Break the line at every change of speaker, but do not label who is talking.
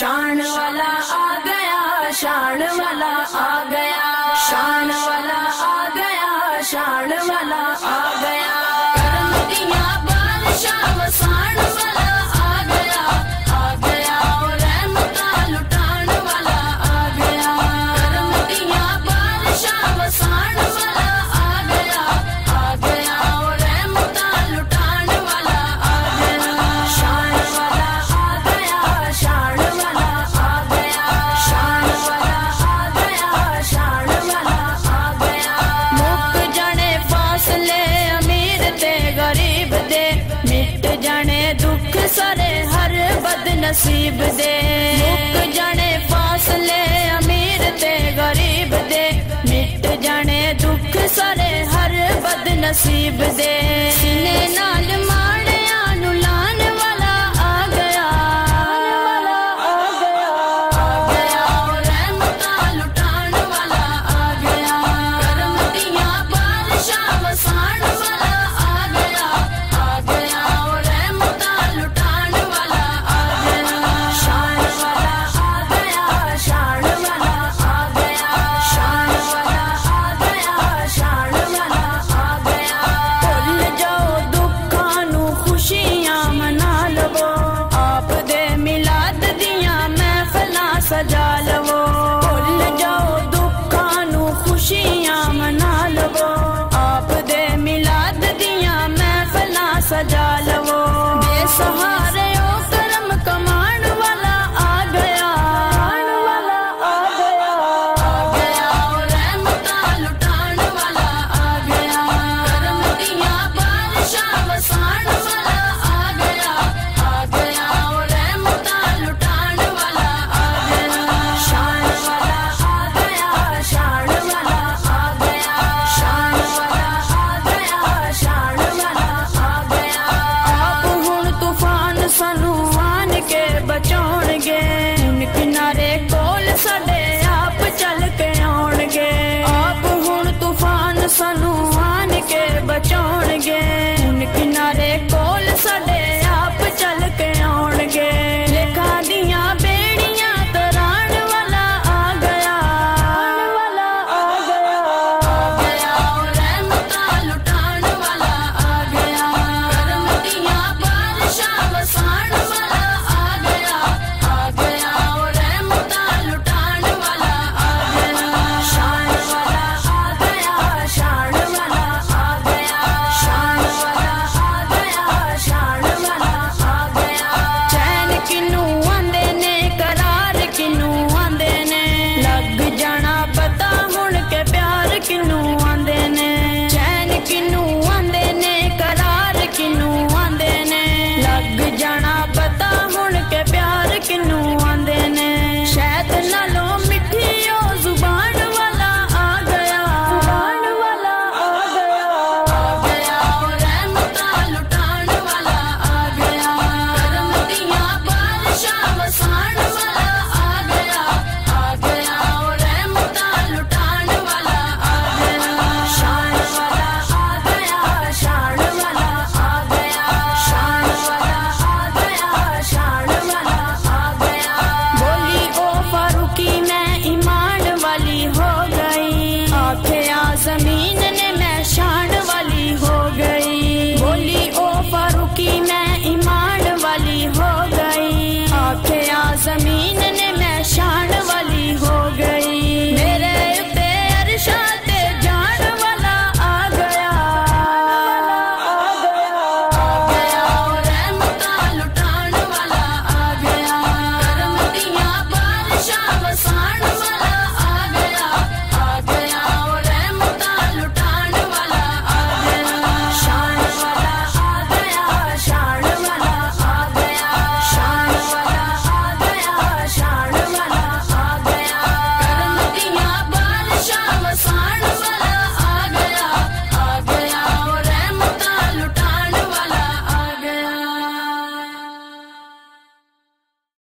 शान वाला आ गया, शान वाला आ गया, शान वाला आ गया, शान वाला आ गया। करम दिया बादशाह वसान वाला आ गया, आ गया। और रहमत लुटान वाला आ गया। करम दिया बादशाह वसान वाला आ गया, आ गया। और रहमत लुटान वाला आ गया। शान वाला आ गया, शान वाला आ गया, शान वाला आ गया, शान वाला आ गया। मुक जाने फासले अमीर ते गरीब दे, मिट जाने दुख सारे हर बदनसीब दे। मुक जाने फासले अमीर ते गरीब दे, मिट जाने दुख सारे हर बदनसीब दे। सीने नाल